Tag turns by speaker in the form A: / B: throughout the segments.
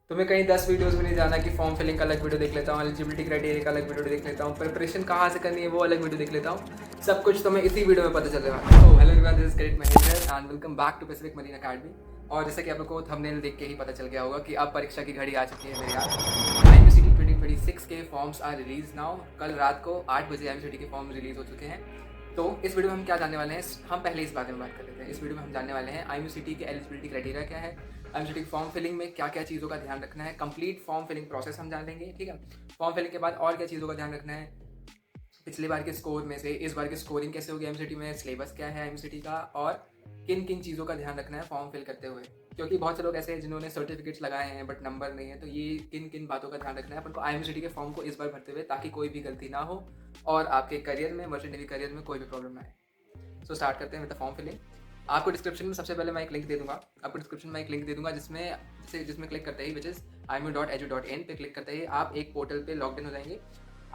A: तुम्हें कहीं 10 वीडियोस में नहीं जाना कि फॉर्म फिलिंग का अलग वीडियो देख लेता हूँ, एलिजिबिलिटी क्राइटेरिया का अलग वीडियो देख लेता हूँ, प्रिपरेशन कहाँ से करनी है वो अलग वीडियो देख लेता हूँ। सब कुछ तुम्हें इसी वीडियो में पता चल रहा है। तो hello everyone, this is correct Mahendra and welcome back to Pacific Marine Academy. और जैसा कि आप लोग को थंबनेल देख के ही पता चल गया होगा कि अब परीक्षा की घड़ी आ चुकी है मेरे यार। IMCT 2026 के फॉर्म्स आर रिलीज नाउ। कल रात को 8 बजे IMCT के फॉर्म रिलीज हो चुके हैं। तो इस वीडियो में हम क्या जानने वाले हैं, हम पहले इस बारे में बात कर लेते हैं। इस वीडियो में हम जानने वाले हैं IMCT के एलिजिबिलिटी क्राइटेरिया क्या है, IMCT फॉर्म फिलिंग में क्या क्या चीज़ों का ध्यान रखना है, कंप्लीट फॉर्म फिलिंग प्रोसेस हम जान लेंगे। ठीक है, फॉर्म फिलिंग के बाद और क्या चीज़ों का ध्यान रखना है, पिछली बार के स्कोर में से इस बार की स्कोरिंग कैसे होगी IMCT में, सिलेबस क्या है IMCT का, और किन किन चीज़ों का ध्यान रखना है फॉर्म फिल करते हुए। क्योंकि बहुत से लोग ऐसे हैं जिन्होंने सर्टिफिकेट्स लगाए हैं बट नंबर नहीं है, तो ये किन किन बातों का ध्यान रखना है अपन को IMCT के फॉर्म को इस बार भरते हुए, ताकि कोई भी गलती ना हो और आपके करियर में, मर्चेंट नेवी करियर में कोई भी प्रॉब्लम ना आए। सो स्टार्ट करते हैं विद द फॉर्म फिलिंग। आपको डिस्क्रिप्शन में सबसे पहले मैं एक लिंक दे दूंगा, आपको डिस्क्रिप्शन में एक लिंक दे दूंगा जिसमें क्लिक करते ही, विच इज imu.edu.in पे क्लिक करते ही आप एक पोर्टल पे लॉग इन हो जाएंगे।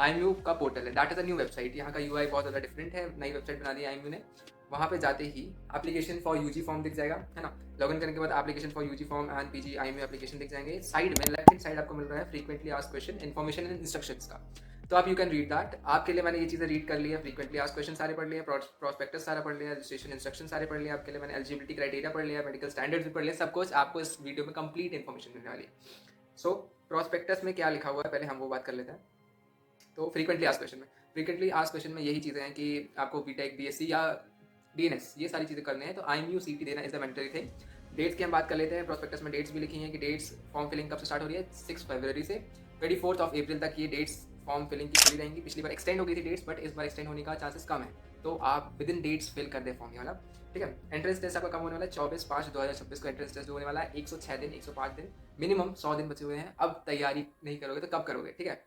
A: IMU का पोर्टल है, that is a new website. यहाँ का UI बहुत ज़्यादा डिफरेंट है, नई वेबसाइट बना दी है IMU ने। वहाँ पे जाते ही एप्लीकेशन फॉर यूजी फॉर्म दिख जाएगा, है ना। लॉगिन करने के बाद application for UG form and PG IMU application दिख जाएंगे। साइड में लेफ्ट हैंड साइड आपको मिल रहा है frequently asked question, information and instructions का। तो आप यू कैन रीड दैट। आपके लिए मैंने ये चीज़ें रीड कर ली है, फ्रीक्वेंटली आस्क्ड क्वेश्चन सारे पढ़ लिए, प्रोस्पेक्टस सारा पढ़ लिया, रजिस्ट्रेशन इंस्ट्रक्शन सारे पढ़ लिया। आपके लिए मैंने एलिजिबिलिटी क्राइटेरिया पढ़ लिया, मेडिकल स्टैंडर्ड्स भी पढ़ लिया। सब कुछ आपको इस वीडियो में कंप्लीट इन्फॉर्मेशन मिलने वाली है। सो प्रोस्पेक्टस में क्या लिखा हुआ है पहले हम वो बात कर लेते हैं। तो फ्रीक्वेंटली आस्क्ड क्वेश्चन में यही चीज़ें हैं कि आपको BTech BSc या DNS ये सारी चीज़ें करने हैं, तो IMU CT देना is the mandatory thing. Dates की हम बात कर लेते हैं। प्रोस्पेक्टस में डेट्स भी लिखी हैं कि डेट्स फॉर्म फिलिंग कब से स्टार्ट हो रही है, 6 फरवरी से 24 अप्रैल तक ये डेट्स फॉर्म फिलिंग की खुली रहेंगी। पिछली बार एक्सटेंड हो गई थी डेट्स, बट इस बार एक्सटेंड होने का चांसेस कम है, तो आप विद इन डेट्स फिल कर दें फॉर्म ये वाला। ठीक है, एंट्रेंस टेस्ट आपका कम होने वाला है, 24/5/2026 को एंट्रेंस टेस्ट होने वाला है। 106 दिन, 105 दिन, मिनिमम 100 दिन बचे हुए हैं। अब तैयारी नहीं करोगे तो कब करोगे, ठीक है।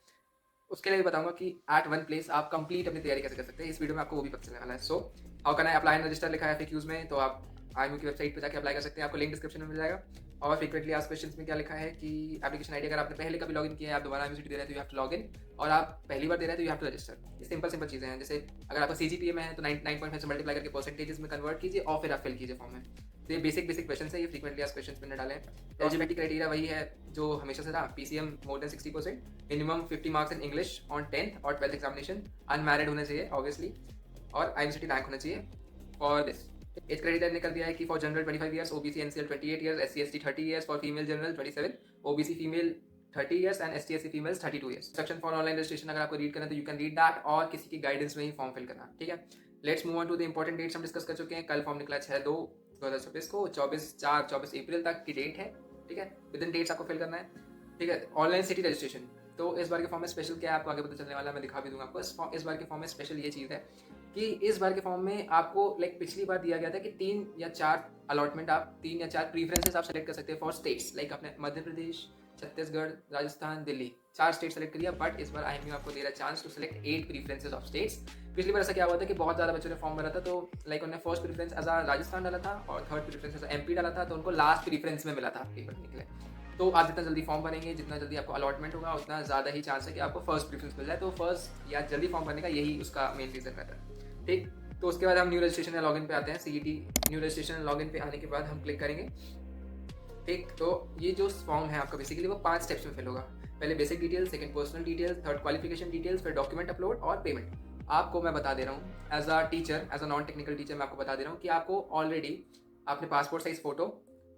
A: उसके लिए भी बताऊंगा कि एट वन प्लेस आप कंप्लीट अपनी तैयारी कैसे कर सकते हैं, इस वीडियो में आपको वो भी पता चलने वाला है। So how can I apply and register लिखा है FAQs में, तो आप IMU की वेबसाइट पर जाकर अप्लाई कर सकते हैं, आपको लिंक डिस्क्रिप्शन में मिल जाएगा। और फ्रीक्वेंटली आस्क्ड क्वेश्चंस में क्या लिखा है कि एप्लीकेशन आईडी अगर आपने पहले कभी लॉगिन किया है, आप दोबारा IMCT दे रहे हैं तो you have to log in, और आप पहली बार दे रहे हैं तो यू हैव टू रजिस्टर। ये सिंपल चीज़ें हैं। जैसे अगर आपका CGPA में है तो 9.5 से मल्टीप्लाई करके परसेंटेजेस में कन्वर्ट कीजिए और फिर आप फिल कीजिए फॉर्म में। तो ये बेसिक क्वेश्चन है, ये फ्रीक्वेंटली आस्क्ड क्वेश्चन मैंने डाले हैं। एलिजिबिलिटी क्राइटेरिया वही है जो हमेशा से था, PCM more than 60%, minimum 50 marks in English on 10th और 12th एग्जामिनेशन, अनमैरिड होना चाहिए ऑब्वियसली, और IMCT रैंक होना चाहिए फॉर दिस। एज क्राइटेरिया निकल दिया है कि for general 25 years, OBC NCL 28 years, SC ST 30 years, for female general 27, OBC female 30 years and ST SC females 32 years. Instruction for online registration अगर आपको read करना है तो यू कैन रीड दैट, और किसी की गाइडेंस में ही फॉर्म फिल करना, ठीक है। Let's move on to the important dates हम डिस्कस कर चुके हैं। कल फॉर्म निकला 6/2/2026 को, 24 अप्रैल तक की डेट है, ठीक है। विद इन डेट्स आपको फिल करना है, ठीक है। ऑनलाइन सिटी रजिस्ट्रेशन, तो इस बार के फॉर्म में स्पेशल क्या है आपको आगे पता चलने वाला है, मैं दिखा भी दूंगा आपको। इस बार के फॉर्म में स्पेशल ये चीज़ है कि इस बार के फॉर्म में आपको लाइक पिछली बार दिया गया था कि 3 या 4 अलॉटमेंट, आप 3 या 4 प्रीफरेंसेस आप सेलेक्ट कर सकते हैं फॉर स्टेट्स, लाइक आपने मध्य प्रदेश, छत्तीसगढ़, राजस्थान, दिल्ली, 4 स्टेट सेलेक्ट करिए। बट इस बार IMU आपको दे रहा है chance to select 8 preferences of states. पिछली बार ऐसा क्या हुआ था कि बहुत ज़्यादा बच्चों ने फॉर्म भरा था, तो लाइक उन्होंने फर्स्ट प्रीफरेंस एज राजस्थान डाला था और थर्ड प्रीफरेंस एज MP डाला था, तो उनको लास्ट प्रीफरेंस में मिला था पेपर निकले। तो आप जितना जल्दी फॉर्म भरेंगे, जितना जल्दी आपको अलॉटमेंट होगा, उतना ज़्यादा ही चांस है कि आपको फर्स्ट प्रीफरेंस मिल जाए। तो फर्स्ट या जल्दी फॉर्म भरने का यही उसका मेन रीज़न रहता है, ठीक। तो उसके बाद हम न्यू रजिस्ट्रेशन या लॉगिन पे आते हैं। CET न्यू रजिस्ट्रेशन लॉगिन पे आने के बाद हम क्लिक करेंगे, ठीक। तो ये जो फॉर्म है आपका बेसिकली वो 5 स्टेप्स में फिल होगा। पहले basic details, second personal details, third qualification details, फिर डॉक्यूमेंट अपलोड और पेमेंट। आपको मैं बता दे रहा हूँ as a teacher, as a non technical teacher, मैं आपको बता दे रहा हूँ कि आपको ऑलरेडी आपने passport size photo,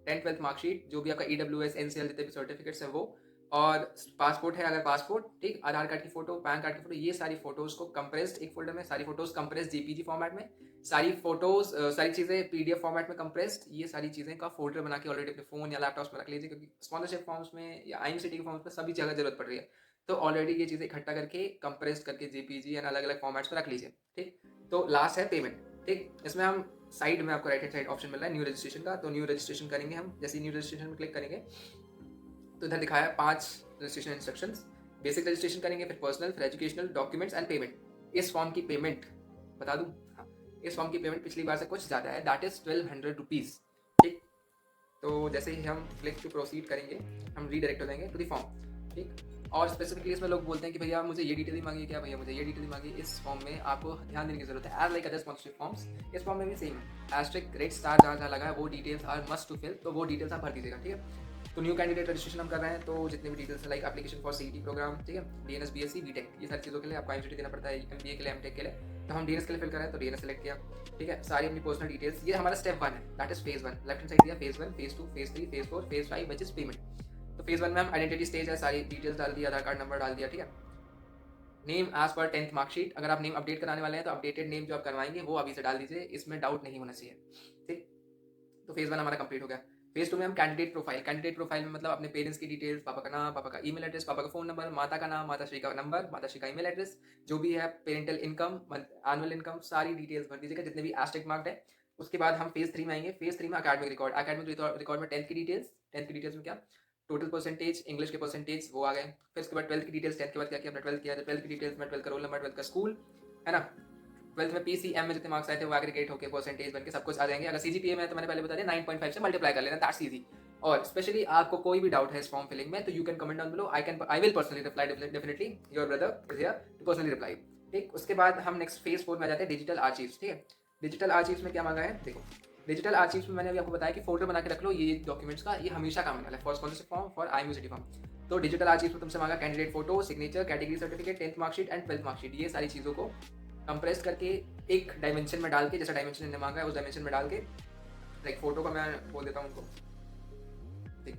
A: 10th-12th marksheet, जो भी आपका EWS NCL जितने भी सर्टिफिकेट्स हैं वो, और पासपोर्ट है अगर पासपोर्ट, ठीक, आधार कार्ड की फोटो, पैन कार्ड की फोटो, ये सारी फोटोज को कंप्रेस्ड एक फोल्डर में, सारी फोटोज कंप्रेस्ड JPG फॉर्मेट में, सारी फोटोज सारी चीज़ें PDF फॉर्मेट में कंप्रेस्ड, ये सारी चीज़ें का फोल्डर बना के ऑलरेडी अपने फ़ोन या लैपटॉप्स में रख लीजिए, क्योंकि स्पॉन्सरशिप फॉर्म्स में या IMCT के फॉर्म्स में सभी जगह जरूरत पड़ रही है। तो ऑलरेडी ये चीज़ें इकट्ठा करके कंप्रेस्ड करके JPG एंड अलग अलग फॉर्मेट्स में रख लीजिए, ठीक। तो लास्ट है पेमेंट, ठीक। इसमें हम साइड में आपको राइट हैंड साइड ऑप्शन मिल रहा है न्यू रजिस्ट्रेशन का, तो न्यू रजिस्ट्रेशन करेंगे हम। जैसे न्यू रजिस्ट्रेशन में क्लिक करेंगे तो इधर दिखाया 5 रजिस्ट्रेशन इंस्ट्रक्शंस। बेसिक रजिस्ट्रेशन करेंगे, फिर पर्सनल, फिर एजुकेशनल, डॉक्यूमेंट्स एंड पेमेंट। इस फॉर्म की पेमेंट बता दूं, हाँ, इस फॉर्म की पेमेंट पिछली बार से कुछ ज़्यादा है, दैट इज 1200 रुपीज़, ठीक। तो जैसे ही हम क्लिक टू प्रोसीड करेंगे, हम रीडायरेक्ट हो जाएंगे टू द फॉर्म, ठीक। और स्पेसिफिकली इसमें लोग बोलते हैं कि भैया मुझे ये डिटेल ही मांगिए, क्या भैया मुझे ये डिटेल मांगिए। इस फॉर्म में आपको ध्यान देने की जरूरत है, as like other sponsorship forms, इस फॉर्म में भी सेम है। एस्ट्रिक रेड स्टार जहाँ जहाँ लगा है वो details are must to fill, तो वो डिटेल्स आप भर दीजिएगा, ठीक है। तो न्यू कैंडिडेट रजिस्ट्रेशन हम कर रहे हैं, तो जितने भी details like application for CET program, ठीक है, डीएनएस बीएससी बीटेक, ये सारी चीज़ों के लिए आपको आईएमसीटी देना पड़ता है, एमबीए के लिए, एमटेक के लिए। तो हम डीएनएस के लिए फिल कर रहे हैं, तो डीएनएस सेलेक्ट किया, ठीक है, सारी अपनी पर्सनल डिटेल्स। ये हमारा स्टेप 1 है, that is phase 1। Left hand side दिया phase 1, phase 2, phase 3, phase 4, phase 5 which is payment. तो फेज 1 में हम आइडेंटिटी स्टेज है, सारी डिटेल्स डाल दिया, आधार कार्ड नंबर डाल दिया, ठीक है। Name as per 10th marksheet, अगर आप नेम अपडेट कराने वाले हैं तो अपडेटेड नेम जो आप करवाएंगे वो अभी से डाल दीजिए, इसमें डाउट नहीं होना चाहिए, ठीक। तो फेज 1 हमारा कंप्लीट हो गया। फेज 2 में हम कैंडिडेट प्रोफाइल, कैंडिडेट प्रोफाइल में मतलब अपने पेरेंट्स की डिटेल्स, पापा का नाम, पापा का ईमेल एड्रेस, पापा का फोन नंबर, माता का नाम, माता श्री का नंबर, माता श्री का ईमेल एड्रेस, जो भी है, पेरेंटल इनकम, एनुअल इनकम, सारी डिटेल्स भर दीजिएगा जितने भी एस्टेक मार्क्ड है। उसके बाद हम फेज 3 में आएंगे। फेज 3 में अकाडमिक रिकॉर्ड, अकाडमिक रिकॉर्ड में 10th की डिटेल्स, 10th की डिटेल्स में क्या, टोटल परसेंटेज, इंग्लिश के परसेंटेज वो आ गए। फिर उसके बाद 12th की डिटेल्स, 10th के बाद क्या किया, अपना 12th किया, 12th की डिटेल्स में 12th का रोल नंबर, 12th का स्कूल, है ना। 12th में पीसीएम में जितने मार्क्स आए थे वो एग्रीगेट होकर परसेंटेज बन के सब कुछ आ जाएंगे। अगर सीजीपीए में तो मैंने पहले बता दिया 9.5 से मल्टीप्लाई कर लेना, दैट्स इजी। और स्पेशली आपको कोई भी डाउट है इस फॉर्म फिलिंग में तो you can comment down below, I will personally reply, definitely your brother is here to personally reply, ठीक। उसके बाद हम नेक्स्ट फेज 4 में आ जाते हैं, डिजिटल आर्चीव्स, ठीक है। डिजिटल आर्चीव्स में क्या मांगा है, देखो डिजिटल आर्चीव्स में मैंने अभी आपको बताया कि फोल्डर बना के रख लो, ये डॉक्यूमेंट्स का ये हमेशा काम आने वाला है for sponsorship form, for IMCT form. तो डिजिटल आर्चीव्स में तुमसे मांगा candidate photo, signature, category certificate, 10th marksheet and 12th marksheet, ये सारी चीज़ों को कंप्रेस करके एक डायमेंशन में डाल के, जैसा डायमेंशन इन्होंने मांगा है उस डायमेंशन में डाल के, लाइक फोटो का मैं बोल देता हूँ उनको, ठीक,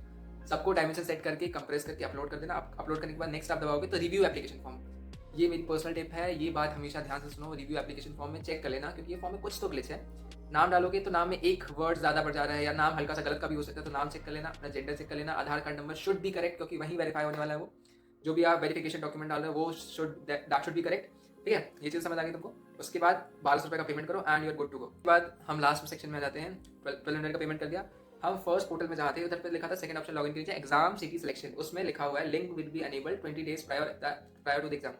A: सबको डायमेंशन सेट करके कंप्रेस करके अपलोड कर देना। अपलोड करने के बाद नेक्स्ट आप दबाओगे तो रिव्यू एप्लीकेशन फॉर्म, ये मेरी पर्सनल टिप है, ये बात हमेशा ध्यान से सुनो, रिव्यू एप्लीकेशन फॉर्म में चेक कर लेना, क्योंकि ये फॉर्म में कुछ तो ग्लिच है। नाम डालोगे तो नाम में एक वर्ड ज़्यादा बढ़ जा रहा है या नाम हल्का सा गलत का भी हो सकता है, तो नाम चेक कर लेना, अपना जेंडर चेक कर लेना, Aadhaar card number should be correct, क्योंकि वहीं वेरीफाई होने वाला है वो, जो भी आप वेरिफिकेशन डॉक्यूमेंट डाल रहे हो वो दैट शुड बी करेक्ट, ठीक है। ये चीज़ समझ आ गई तुमको। उसके बाद 1200 रुपये का पेमेंट करो and you are good to go. उसके बाद हम लास्ट में सेक्शन में जाते हैं, 1200 का पेमेंट कर दिया। हम फर्स्ट पोर्टल में जाते हैं, उधर पे लिखा था सेकंड ऑप्शन लॉगिन कीजिए, एग्जाम सिटी सिलेक्शन, उसमें लिखा हुआ है link will be enabled 20 days prior to the exam.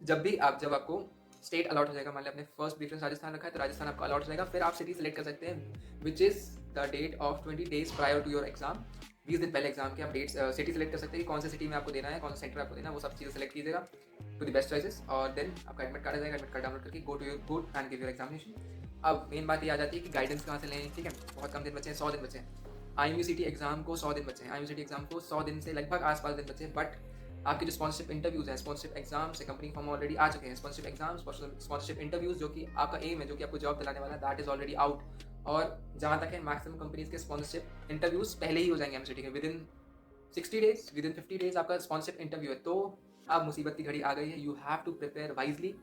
A: जब आपको स्टेट अलॉट हो जाएगा, मान लिया आपने फर्स्ट प्रेफरेंस राजस्थान रखा है तो राजस्थान आपका अलॉट हो जाएगा, फिर आप सिटी सेलेक्ट कर सकते हैं which is the date of 20 days prior to your exam. 20 दिन पहले एग्जाम के आप डेट सिटी सेलेक्ट कर सकते हैं कि कौन सी सिटी में आपको देना है, कौन सा सेंटर आपको देना है, वो सब चीज़ें सेलेक्ट कीजिएगा टू द बेस्ट चॉइसेस, और देन आपका एडमिट कार्ड आ जाएगा। एडमिट कार्ड डाउनलोड करके go to your good and give your examination. अब मेन बात ये आ जाती है कि गाइडेंस कहाँ से लें, ठीक है, बहुत कम दिन बचे हैं, 100 दिन बचे हैं। आईएमसीटी एग्जाम को 100 दिन बचे हैं, आईएमसीटी एग्जाम को 100 दिन से लगभग आसपास दिन बचे हैं, बट आपके जो स्पॉन्सरशिप इंटरव्यूज हैं, स्पॉन्सरशिप एग्जाम से कंपनी फॉर्म ऑलरेडी आ चुके हैं, स्पॉन्सरशिप एग्जाम, स्पॉन्सरशिप इंटरव्यूज जो कि आपका एम है, जो कि आपको जॉब दिलाने वाला है, दैट इज ऑलरेडी आउट। और जहाँ तक है मैक्सिमम कंपनीज के स्पॉन्सरशिप इंटरव्यूज पहले ही हो जाएंगे एमसीटी के, within 60 days, within 50 days आपका स्पॉन्सरशिप इंटरव्यू है। तो अब मुसीबत की घड़ी आ गई है, you have to prepare wisely,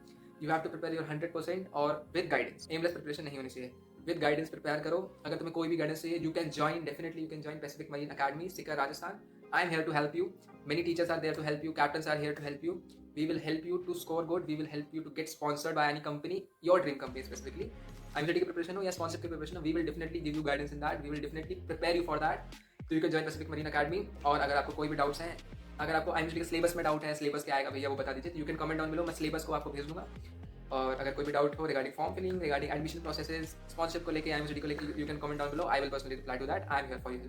A: you have to prepare your 100% और विद गाइडेंस। एमलेस प्रिपरेशन नहीं होनी चाहिए, विद गाइडेंस प्रिपेयर करो। अगर तुम्हें कोई भी गाइडेंस चाहिए, you can join, definitely you can join Pacific Marine Academy, Sikar Rajasthan. I am here to help you, many teachers are there to help you, captains are here to help you, we will help you to score good, we will help you to get sponsored by any company, your dream company specifically। IMCT की preparation हो या sponsorship की preparation हो, we will definitely give you guidance in that, we will definitely prepare you for that, so you can join Pacific Marine Academy। और अगर आपको कोई भी डाउट्स हैं, अगर आपको IMCT के सिलेबस में डाउट है, सिलेबस क्या आएगा भैया वो बता दीजिए, you can comment down below, मैं सिलेबस को आपको भेज दूंगा। और अगर कोई भी डाउट हो regarding form filling, regarding admission processes, sponsorship को लेके, IMCT को लेके, you can comment down below, I will personally reply to that, I am here for you.